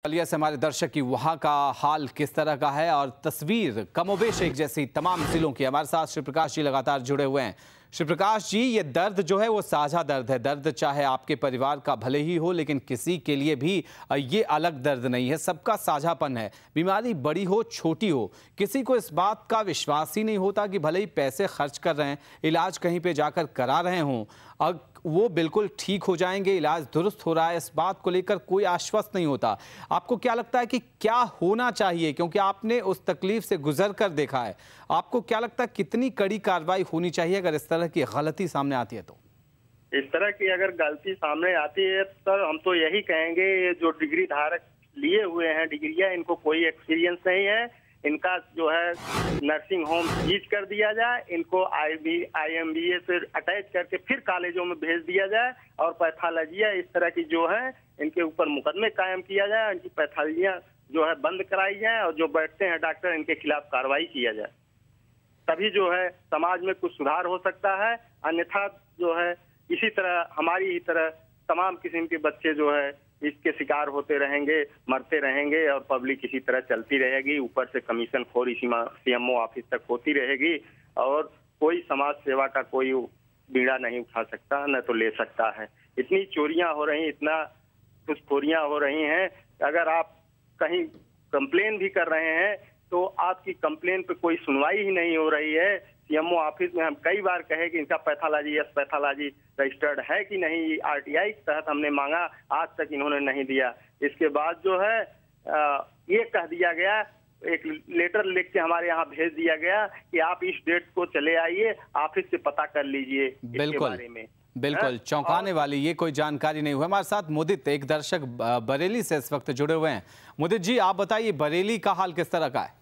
बलिया से हमारे दर्शक की वहां का हाल किस तरह का है और तस्वीर कमोबेश एक जैसी तमाम जिलों की। हमारे साथ श्री प्रकाश जी लगातार जुड़े हुए हैं। श्री प्रकाश जी, ये दर्द जो है वो साझा दर्द है। दर्द चाहे आपके परिवार का भले ही हो, लेकिन किसी के लिए भी ये अलग दर्द नहीं है, सबका साझापन है। बीमारी बड़ी हो छोटी हो, किसी को इस बात का विश्वास ही नहीं होता कि भले ही पैसे खर्च कर रहे हैं, इलाज कहीं पे जाकर करा रहे हों और वो बिल्कुल ठीक हो जाएंगे, इलाज दुरुस्त हो रहा है, इस बात को लेकर कोई आश्वस्त नहीं होता। आपको क्या लगता है कि क्या होना चाहिए, क्योंकि आपने उस तकलीफ से गुजर कर देखा है, आपको क्या लगता है कितनी कड़ी कार्रवाई होनी चाहिए अगर इस तरह की गलती सामने आती है? तो इस तरह की अगर गलती सामने आती है सर, हम तो यही कहेंगे, ये जो डिग्री धारक लिए हुए हैं डिग्रियां, इनको कोई एक्सपीरियंस नहीं है, इनका जो है नर्सिंग होम सीज कर दिया जाए, इनको IMBA से अटैच करके फिर कॉलेजों में भेज दिया जाए और पैथोलॉजियां इस तरह की जो है इनके ऊपर मुकदमे कायम किया जाए, इनकी पैथोलॉजियां जो है बंद कराई जाए और जो बैठते हैं डॉक्टर इनके खिलाफ कार्रवाई किया जाए, तभी जो है समाज में कुछ सुधार हो सकता है। अन्यथा जो है इसी तरह हमारी ही तरह तमाम किस्म के बच्चे जो है इसके शिकार होते रहेंगे, मरते रहेंगे और पब्लिक इसी तरह चलती रहेगी। ऊपर से कमीशन खोरी CMO ऑफिस तक होती रहेगी और कोई समाज सेवा का कोई बीड़ा नहीं उठा सकता, न तो ले सकता है। इतनी चोरियां हो रही, इतना घुसखोरियां हो रही हैं, अगर आप कहीं कंप्लेन भी कर रहे हैं तो आपकी कंप्लेन पे कोई सुनवाई ही नहीं हो रही है। CMO ऑफिस में हम कई बार कहे कि इनका पैथोलॉजी रजिस्टर्ड है कि नहीं, RTI के तहत हमने मांगा, आज तक इन्होंने नहीं दिया। इसके बाद जो है ये कह दिया गया, एक लेटर लिख के हमारे यहाँ भेज दिया गया कि आप इस डेट को चले आइए, ऑफिस से पता कर लीजिए इसके बारे में। बिल्कुल चौंकाने वाली ये कोई जानकारी नहीं हुई। हमारे साथ मुदित, एक दर्शक बरेली से इस वक्त जुड़े हुए हैं। मुदित जी, आप बताइए बरेली का हाल किस तरह का है?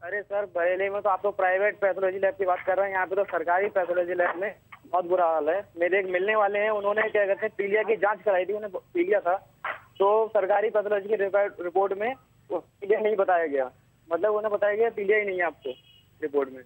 अरे सर, बरेली में तो आप तो प्राइवेट पैथोलॉजी लैब की बात कर रहे हैं, यहाँ पे तो सरकारी पैथोलॉजी लैब में बहुत बुरा हाल है। मेरे एक मिलने वाले हैं, उन्होंने क्या कहते हैं पीलिया की जांच कराई थी, उन्हें पीलिया था, तो सरकारी पैथोलॉजी की रिपोर्ट में पीलिया नहीं बताया गया, मतलब उन्हें बताया गया पीलिया ही नहीं है आपको रिपोर्ट में,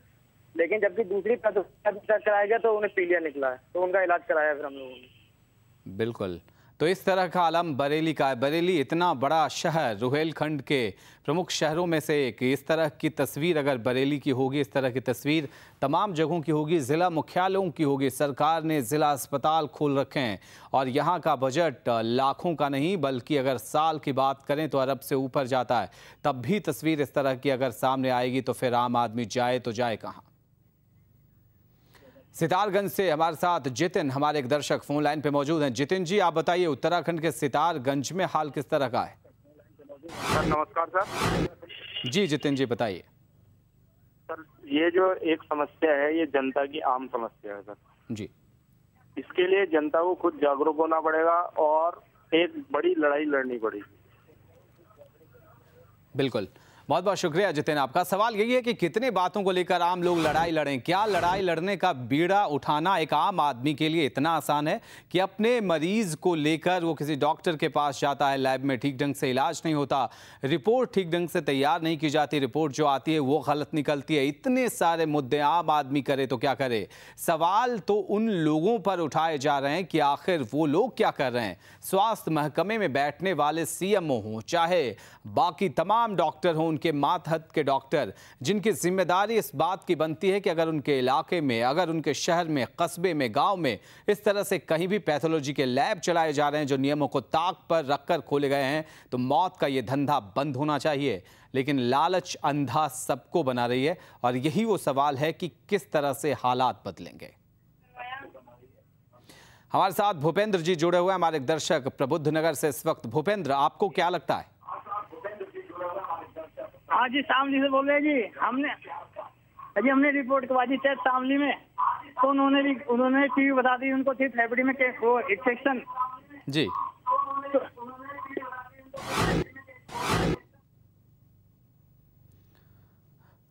लेकिन जबकि दूसरी पैथोलॉजी कराया गया तो उन्हें पीलिया निकला है, तो उनका इलाज कराया फिर हम लोगों ने। बिल्कुल, तो इस तरह का आलम बरेली का है। बरेली इतना बड़ा शहर, रुहेलखंड के प्रमुख शहरों में से एक, इस तरह की तस्वीर अगर बरेली की होगी, इस तरह की तस्वीर तमाम जगहों की होगी, ज़िला मुख्यालयों की होगी। सरकार ने ज़िला अस्पताल खोल रखे हैं और यहाँ का बजट लाखों का नहीं बल्कि अगर साल की बात करें तो अरब से ऊपर जाता है। तब भी तस्वीर इस तरह की अगर सामने आएगी तो फिर आम आदमी जाए तो जाए कहाँ? सितारगंज से हमारे साथ जितिन, हमारे एक दर्शक फोन लाइन पे मौजूद हैं। जितिन जी, आप बताइए उत्तराखंड के सितारगंज में हाल किस तरह का है? सर नमस्कार सर। जी जितिन जी बताइए। सर ये जो एक समस्या है, ये जनता की आम समस्या है सर जी। इसके लिए जनता को खुद जागरूक होना पड़ेगा और एक बड़ी लड़ाई लड़नी पड़ेगी। बिल्कुल, बहुत बहुत शुक्रिया जितिन। आपका सवाल यही है कि कितने बातों को लेकर आम लोग लड़ाई लड़ें? क्या लड़ाई लड़ने का बीड़ा उठाना एक आम आदमी के लिए इतना आसान है कि अपने मरीज को लेकर वो किसी डॉक्टर के पास जाता है, लैब में ठीक ढंग से इलाज नहीं होता, रिपोर्ट ठीक ढंग से तैयार नहीं की जाती, रिपोर्ट जो आती है वो गलत निकलती है। इतने सारे मुद्दे आम आदमी करे तो क्या करे? सवाल तो उन लोगों पर उठाए जा रहे हैं कि आखिर वो लोग क्या कर रहे हैं। स्वास्थ्य महकमे में बैठने वाले CMO हों, चाहे बाकी तमाम डॉक्टर हों, उनके मातहत के डॉक्टर, जिनकी जिम्मेदारी इस बात की बनती है कि अगर उनके इलाके में, अगर उनके शहर में, कस्बे में, गांव में इस तरह से कहीं भी पैथोलॉजी के लैब चलाए जा रहे हैं जो नियमों को ताक पर रखकर खोले गए हैं, तो मौत का यह धंधा बंद होना चाहिए। लेकिन लालच अंधा सबको बना रही है और यही वो सवाल है कि किस तरह से हालात बदलेंगे। हमारे साथ भूपेंद्र जी जुड़े हुए हैं, हमारे एक दर्शक प्रबुद्ध नगर से इस वक्त। भूपेंद्र, आपको क्या लगता है? हाँ जी, शामली से बोल रहे हैं जी। हमने रिपोर्ट करवा दी टेस्ट शामली में, तो उन्होंने टीवी बता दी, उनको थी फेफड़ी में इन्फेक्शन जी।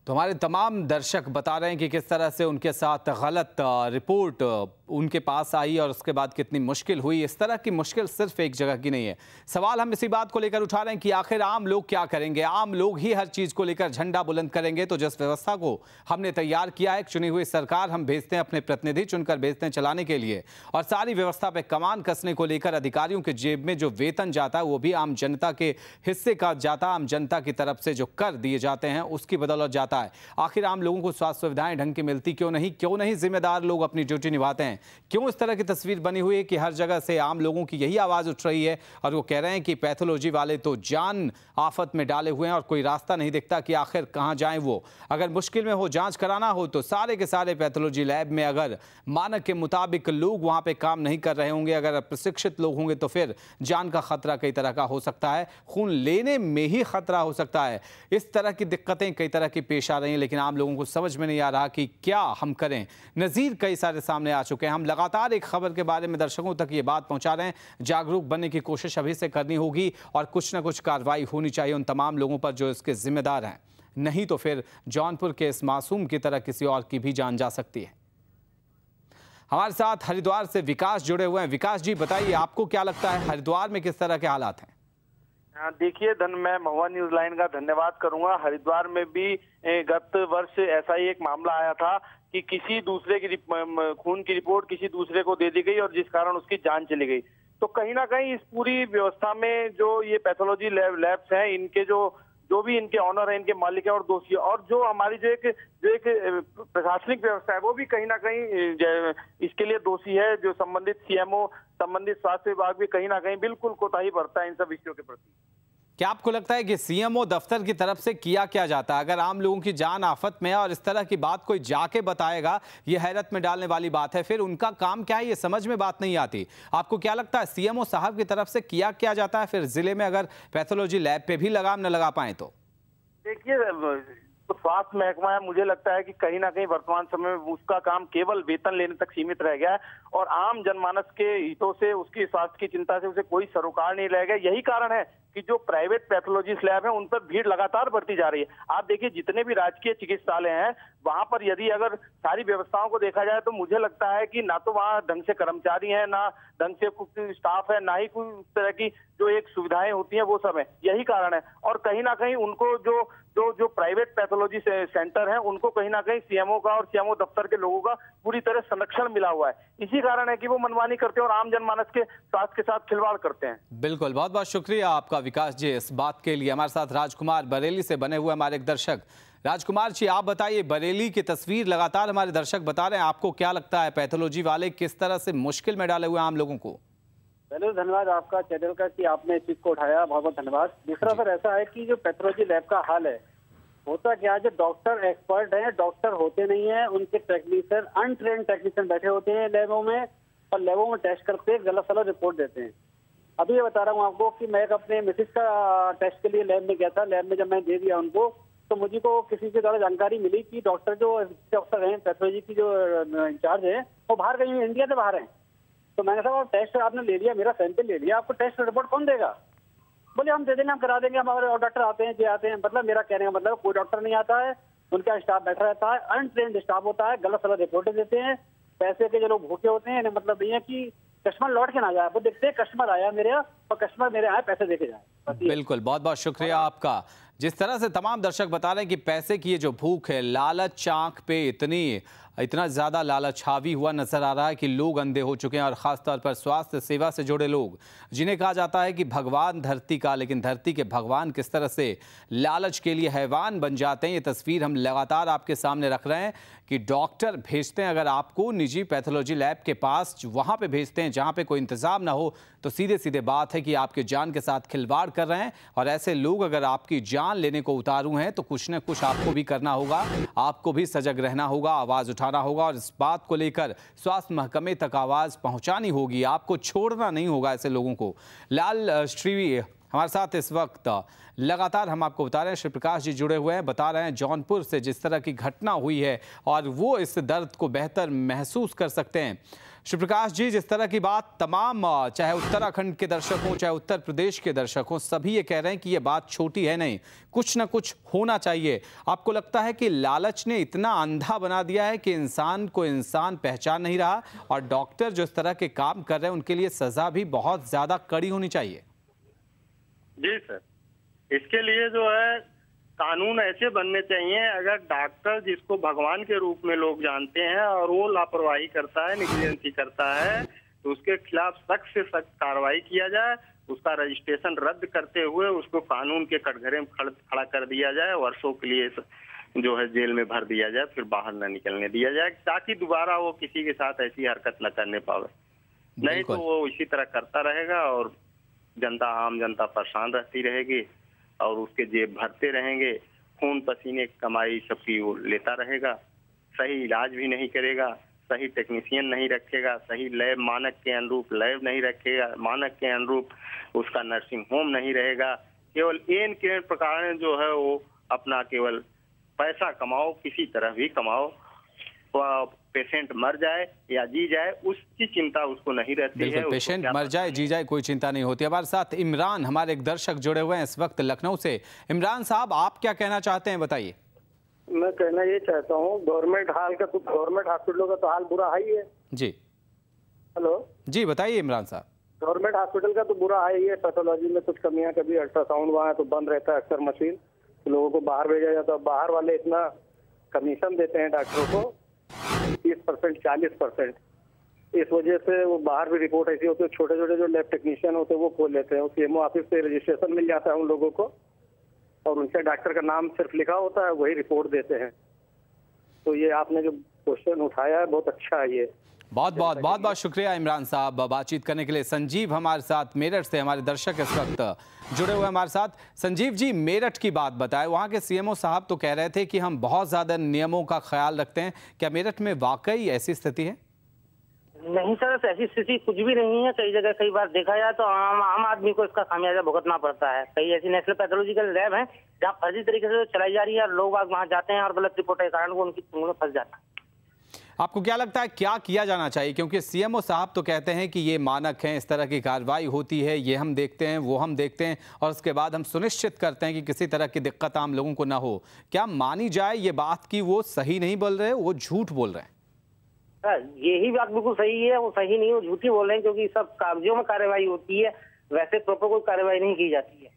तो हमारे तमाम दर्शक बता रहे हैं कि किस तरह से उनके साथ गलत रिपोर्ट उनके पास आई और उसके बाद कितनी मुश्किल हुई। इस तरह की मुश्किल सिर्फ एक जगह की नहीं है। सवाल हम इसी बात को लेकर उठा रहे हैं कि आखिर आम लोग क्या करेंगे। आम लोग ही हर चीज को लेकर झंडा बुलंद करेंगे तो जिस व्यवस्था को हमने तैयार किया है, चुनी हुई सरकार हम भेजते हैं, अपने प्रतिनिधि चुनकर भेजते हैं चलाने के लिए, और सारी व्यवस्था पे कमान कसने को लेकर अधिकारियों के जेब में जो वेतन जाता है वो भी आम जनता के हिस्से का जाता है। आम जनता की तरफ से जो कर दिए जाते हैं उसकी बदौलत जाता है। आखिर आम लोगों को स्वास्थ्य सुविधाएं ढंग की मिलती क्यों नहीं जिम्मेदार लोग अपनी ड्यूटी निभाते हैं? क्यों इस तरह की तस्वीर बनी हुई है कि हर जगह से आम लोगों की यही आवाज उठ रही है और वो कह रहे हैं कि पैथोलॉजी वाले तो जान आफत में डाले हुए हैं और कोई रास्ता नहीं दिखता कि आखिर कहां जाएं वो। अगर मुश्किल में हो, जांच कराना हो तो सारे के सारे पैथोलॉजी लैब में अगर मानक के मुताबिक लोग वहां पे काम नहीं कर रहे होंगे, अगर प्रशिक्षित लोग होंगे तो फिर जान का खतरा कई तरह का हो सकता है, खून लेने में ही खतरा हो सकता है। इस तरह की दिक्कतें कई तरह की पेश आ रही हैं, लेकिन आम लोगों को समझ में नहीं आ रहा कि क्या हम करें। नजीर कई सारे सामने आ चुके हैं। हम लगातार एक खबर के बारे में दर्शकों तक ये बात पहुंचा रहे हैं। जागरूक बनने की कोशिश अभी से करनी होगी और कुछ ना कुछ कार्रवाई होनी चाहिए उन तमाम लोगों पर जो इसके जिम्मेदार हैं, नहीं तो फिर जौनपुर के इस मासूम की तरह किसी और की भी जान जा सकती है। हमारे साथ हरिद्वार से विकास जुड़े हुए हैं। विकास जी, बताइए आपको क्या लगता है हरिद्वार में किस तरह के हालात हैं? देखिए मैं महुआ न्यूज लाइन का धन्यवाद करूंगा। हरिद्वार में भी गत वर्ष ऐसा ही एक मामला आया था कि किसी दूसरे की खून की रिपोर्ट किसी दूसरे को दे दी गई और जिस कारण उसकी जान चली गई। तो कहीं ना कहीं इस पूरी व्यवस्था में जो ये पैथोलॉजी लैब्स हैं, इनके जो भी इनके ऑनर है, इनके मालिक है और दोषी, और जो हमारी जो एक प्रशासनिक व्यवस्था है वो भी कहीं ना कहीं इसके लिए दोषी है। जो संबंधित सीएमओ, संबंधित स्वास्थ्य विभाग भी कहीं ना कहीं बिल्कुल कोताही बरता है इन सब विषयों के प्रति। क्या आपको लगता है कि सीएमओ दफ्तर की तरफ से किया क्या जाता है? अगर आम लोगों की जान आफत में है और इस तरह की बात कोई जाके बताएगा, ये हैरत में डालने वाली बात है। फिर उनका काम क्या है, ये समझ में बात नहीं आती। आपको क्या लगता है सीएमओ साहब की तरफ से किया क्या जाता है फिर जिले में, अगर पैथोलॉजी लैब पे भी लगाम न लगा पाए तो? देखिए, तो स्वास्थ्य महकमा है, मुझे लगता है कि कहीं ना कहीं वर्तमान समय में उसका काम केवल वेतन लेने तक सीमित रह गया है और आम जनमानस के हितों से, उसकी स्वास्थ्य की चिंता से उसे कोई सरोकार नहीं रह गया। यही कारण है कि जो प्राइवेट पैथोलॉजिस्ट लैब है उन पर भीड़ लगातार बढ़ती जा रही है। आप देखिए, जितने भी राजकीय चिकित्सालय हैं वहां पर यदि अगर सारी व्यवस्थाओं को देखा जाए तो मुझे लगता है कि ना तो वहां ढंग से कर्मचारी हैं, ना ढंग से कुछ स्टाफ है, ना ही कोई उस तरह की जो एक सुविधाएं होती हैं वो सब है। यही कारण है। और कहीं ना कहीं उनको जो प्राइवेट पैथोलॉजी सेंटर है उनको कहीं ना कहीं सीएमओ का और सीएमओ दफ्तर के लोगों का पूरी तरह संरक्षण मिला हुआ है। इसी कारण है कि वो मनमानी करते हैं और आम जनमानस के स्वास्थ्य के साथ खिलवाड़ करते हैं। बिल्कुल, बहुत बहुत शुक्रिया आपका विकास जी इस बात के लिए। हमारे साथ राजकुमार बरेली से बने हुए हमारे एक दर्शक। राजकुमार जी, आप बताइए, बरेली की तस्वीर लगातार हमारे दर्शक बता रहे हैं, आपको क्या लगता है पैथोलॉजी वाले किस तरह से मुश्किल में डाले हुए आम लोगों को? पहले धन्यवाद आपका चैनल का कि आपने इस चीज को उठाया, बहुत बहुत धन्यवाद। दूसरा सर ऐसा है कि जो पैथोलॉजी लैब का हाल है, होता क्या है, जो डॉक्टर एक्सपर्ट हैं, डॉक्टर होते नहीं है, उनके टेक्नीशियन, अनट्रेन्ड टेक्नीशियन बैठे होते हैं लैबों में और लैबों में टेस्ट करते गलत सलत रिपोर्ट देते हैं। अभी ये बता रहा हूँ आपको कि मैं अपने मिसेज का टेस्ट के लिए लैब में गया था। लैब में जब मैंने दे दिया उनको तो मुझे को किसी के द्वारा जानकारी मिली कि डॉक्टर हैं पैथोलॉजी की जो इंचार्ज है वो बाहर गई, इंडिया से बाहर हैं। तो मैंने कहा टेस्ट आपने ले लिया, मेरा सैंपल ले लिया, आपको टेस्ट रिपोर्ट कौन देगा? बोले हम दे देंगे, हम करा देंगे, हमारे डॉक्टर आते हैं, जे आते हैं। मतलब मेरा कहने का मतलब कोई डॉक्टर नहीं आता है, उनका स्टाफ बैठा रहता है, अनट्रेन्ड स्टाफ होता है, गलत सलत रिपोर्टें देते हैं। पैसे के जो लोग भूखे होते हैं, मतलब नहीं है कि कस्टमर लौट के ना जाए, वो देखते हैं कस्टमर आया मेरे और कस्टमर मेरे आए पैसे देके जाए। बिल्कुल, बहुत बहुत शुक्रिया आपका। जिस तरह से तमाम दर्शक बता रहे हैं कि पैसे की ये जो भूख है, लालच आंख पे इतना ज़्यादा लालच हावी हुआ नजर आ रहा है कि लोग अंधे हो चुके हैं। और ख़ासतौर पर स्वास्थ्य सेवा से जुड़े लोग, जिन्हें कहा जाता है कि भगवान धरती का, लेकिन धरती के भगवान किस तरह से लालच के लिए हैवान बन जाते हैं, ये तस्वीर हम लगातार आपके सामने रख रहे हैं कि डॉक्टर भेजते हैं अगर आपको निजी पैथोलॉजी लैब के पास, वहाँ पर भेजते हैं जहाँ पर कोई इंतज़ाम ना हो, तो सीधे सीधे बात है कि आपके जान के साथ खिलवाड़ कर रहे हैं। और ऐसे लोग अगर आपकी जान लेने को उतारू हैं तो कुछ न कुछ आपको भी करना होगा, आपको भी सजग रहना होगा, आवाज़ उठाना होगा और इस बात को लेकर स्वास्थ्य महकमे तक आवाज़ पहुंचानी होगी। आपको छोड़ना नहीं होगा ऐसे लोगों को। लाल श्री हमारे साथ इस वक्त लगातार हम आपको बता रहे हैं, श्री प्रकाश जी जुड़े हुए हैं, बता रहे हैं जौनपुर से जिस तरह की घटना हुई है और वो इस दर्द को बेहतर महसूस कर सकते हैं। श्री प्रकाश जी, जिस तरह की बात तमाम चाहे उत्तराखंड के दर्शक हों चाहे उत्तर प्रदेश के दर्शक हों, सभी ये कह रहे हैं कि ये बात छोटी है नहीं, कुछ ना कुछ होना चाहिए। आपको लगता है कि लालच ने इतना अंधा बना दिया है कि इंसान को इंसान पहचान नहीं रहा, और डॉक्टर जो इस तरह के काम कर रहे हैं उनके लिए सजा भी बहुत ज्यादा कड़ी होनी चाहिए? जी सर, इसके लिए जो है कानून ऐसे बनने चाहिए, अगर डॉक्टर जिसको भगवान के रूप में लोग जानते हैं और वो लापरवाही करता है, निग्लिजेंसी करता है, तो उसके खिलाफ सख्त से सख्त कार्रवाई किया जाए, उसका रजिस्ट्रेशन रद्द करते हुए उसको कानून के कटघरे में खड़ा कर दिया जाए, वर्षों के लिए जो है जेल में भर दिया जाए, फिर बाहर न निकलने दिया जाए, ताकि दोबारा वो किसी के साथ ऐसी हरकत न करने पावे। नहीं तो वो इसी तरह करता रहेगा और जनता, आम जनता परेशान रहती रहेगी और उसके जेब भरते रहेंगे, खून पसीने कमाई सबकी वो लेता रहेगा, सही इलाज भी नहीं करेगा, सही टेक्नीशियन नहीं रखेगा, सही लैब मानक के अनुरूप लैब नहीं रखेगा, मानक के अनुरूप उसका नर्सिंग होम नहीं रहेगा। केवल एन के प्रकार जो है वो अपना केवल पैसा कमाओ, किसी तरह भी कमाओ, पेशेंट मर जाए या जी जाए उसकी चिंता उसको नहीं रहती है। पेशेंट मर जाए जी जाए कोई चिंता नहीं होती। हमारे साथ इमरान, हमारे एक दर्शक जुड़े हुए हैं इस वक्त लखनऊ से। इमरान साहब, आप क्या कहना चाहते हैं, बताइए। मैं कहना ये चाहता हूँ, गवर्नमेंट हॉस्पिटलों का तो हाल बुरा ही है। जी हेलो जी, बताइए इमरान साहब। गवर्नमेंट हॉस्पिटल का तो बुरा ही है, पैथोलॉजी में कुछ कमियां, कभी अल्ट्रासाउंड वहाँ तो बंद रहता है अक्सर मशीन, लोगों को बाहर भेजा जाता है। बाहर वाले इतना कमीशन देते हैं डॉक्टरों को 30% 40%, इस वजह से वो बाहर भी रिपोर्ट ऐसी होती है, छोटे छोटे जो लैब टेक्नीशियन होते हैं वो खोल लेते हैं, सीएमओ ऑफिस से रजिस्ट्रेशन मिल जाता है उन लोगों को और उनसे डॉक्टर का नाम सिर्फ लिखा होता है, वही रिपोर्ट देते हैं। तो ये आपने जो क्वेश्चन उठाया है बहुत अच्छा है। ये बहुत बहुत शुक्रिया इमरान साहब बातचीत करने के लिए। संजीव हमारे साथ मेरठ से, हमारे दर्शक इस वक्त जुड़े हुए हमारे साथ। संजीव जी, मेरठ की बात बताएं, वहाँ के सीएमओ साहब तो कह रहे थे कि हम बहुत ज्यादा नियमों का ख्याल रखते हैं, क्या मेरठ में वाकई ऐसी स्थिति है? नहीं सर, ऐसी स्थिति कुछ भी नहीं है। कई जगह कई बार देखा जाए तो आम आदमी को इसका खामियाजा भुगतना पड़ता है। कई ऐसी नेशनल पैथोलॉजिकल लैब है जहाँ फर्जी तरीके से चलाई जा रही है और लोग वहाँ जाते हैं और गलत रिपोर्ट के कारण वो उनकी फंस जाता है। आपको क्या लगता है क्या किया जाना चाहिए? क्योंकि सीएमओ साहब तो कहते हैं कि ये मानक हैं, इस तरह की कार्रवाई होती है, ये हम देखते हैं, वो हम देखते हैं और उसके बाद हम सुनिश्चित करते हैं कि किसी तरह की दिक्कत आम लोगों को ना हो। क्या मानी जाए ये बात कि वो सही नहीं बोल रहे, वो झूठ बोल रहे हैं? यही बात बिल्कुल सही है, वो सही नहीं, वो झूठी बोल रहे हैं, क्योंकि सब कागजों में कार्रवाई होती है, वैसे प्रॉपर कोई कार्रवाई नहीं की जाती है।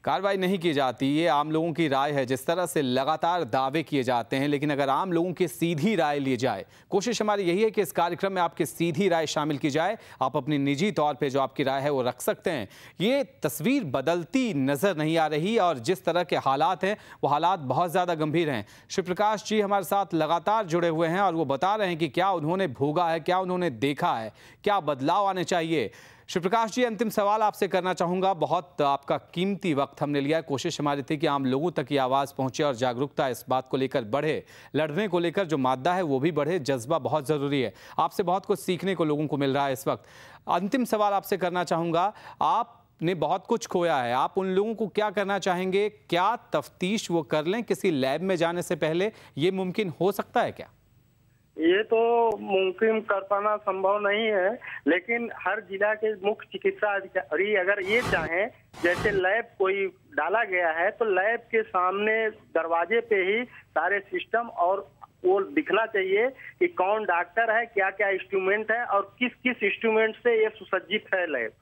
कार्रवाई नहीं की जाती, ये आम लोगों की राय है। जिस तरह से लगातार दावे किए जाते हैं, लेकिन अगर आम लोगों की सीधी राय ली जाए, कोशिश हमारी यही है कि इस कार्यक्रम में आपकी सीधी राय शामिल की जाए, आप अपनी निजी तौर पे जो आपकी राय है वो रख सकते हैं। ये तस्वीर बदलती नजर नहीं आ रही और जिस तरह के हालात हैं वो हालात बहुत ज़्यादा गंभीर हैं। श्री प्रकाश जी हमारे साथ लगातार जुड़े हुए हैं और वो बता रहे हैं कि क्या उन्होंने भोगा है, क्या उन्होंने देखा है, क्या बदलाव आने चाहिए। श्री प्रकाश जी, अंतिम सवाल आपसे करना चाहूँगा। बहुत आपका कीमती वक्त हमने लिया है, कोशिश हमारी थी कि आम लोगों तक ये आवाज़ पहुँचे और जागरूकता इस बात को लेकर बढ़े, लड़ने को लेकर जो मादा है वो भी बढ़े, जज्बा बहुत ज़रूरी है। आपसे बहुत कुछ सीखने को लोगों को मिल रहा है इस वक्त। अंतिम सवाल आपसे करना चाहूँगा, आपने बहुत कुछ खोया है, आप उन लोगों को क्या करना चाहेंगे? क्या तफ्तीश वो कर लें किसी लैब में जाने से पहले? ये मुमकिन हो सकता है क्या? ये तो मुमकिन कर पाना संभव नहीं है, लेकिन हर जिला के मुख्य चिकित्सा अधिकारी अगर ये चाहें, जैसे लैब कोई डाला गया है तो लैब के सामने दरवाजे पे ही सारे सिस्टम और वो दिखना चाहिए कि कौन डॉक्टर है, क्या क्या इंस्ट्रूमेंट है और किस किस इंस्ट्रूमेंट से ये सुसज्जित है लैब।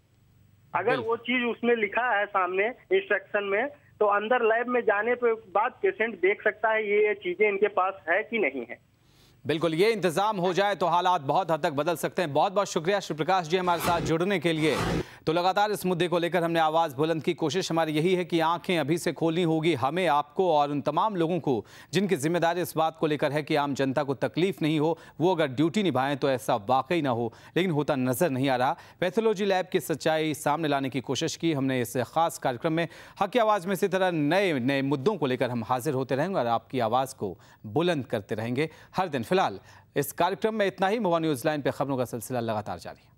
अगर वो चीज उसमें लिखा है सामने इंस्ट्रक्शन में, तो अंदर लैब में जाने के बाद पेशेंट देख सकता है ये चीजें इनके पास है कि नहीं है। बिल्कुल, ये इंतजाम हो जाए तो हालात बहुत हद तक बदल सकते हैं। बहुत बहुत शुक्रिया श्री प्रकाश जी हमारे साथ जुड़ने के लिए। तो लगातार इस मुद्दे को लेकर हमने आवाज़ बुलंद की, कोशिश हमारी यही है कि आंखें अभी से खोलनी होगी हमें, आपको और उन तमाम लोगों को जिनकी जिम्मेदारी इस बात को लेकर है कि आम जनता को तकलीफ नहीं हो, वो अगर ड्यूटी निभाएं तो ऐसा वाकई ना हो, लेकिन होता नजर नहीं आ रहा। पैथोलॉजी लैब की सच्चाई सामने लाने की कोशिश की हमने इस खास कार्यक्रम में। हक की आवाज़ में इसी तरह नए नए मुद्दों को लेकर हम हाजिर होते रहेंगे और आपकी आवाज़ को बुलंद करते रहेंगे हर दिन। फिलहाल इस कार्यक्रम में इतना ही। मोवा न्यूज़ लाइन पे खबरों का सिलसिला लगातार जारी है।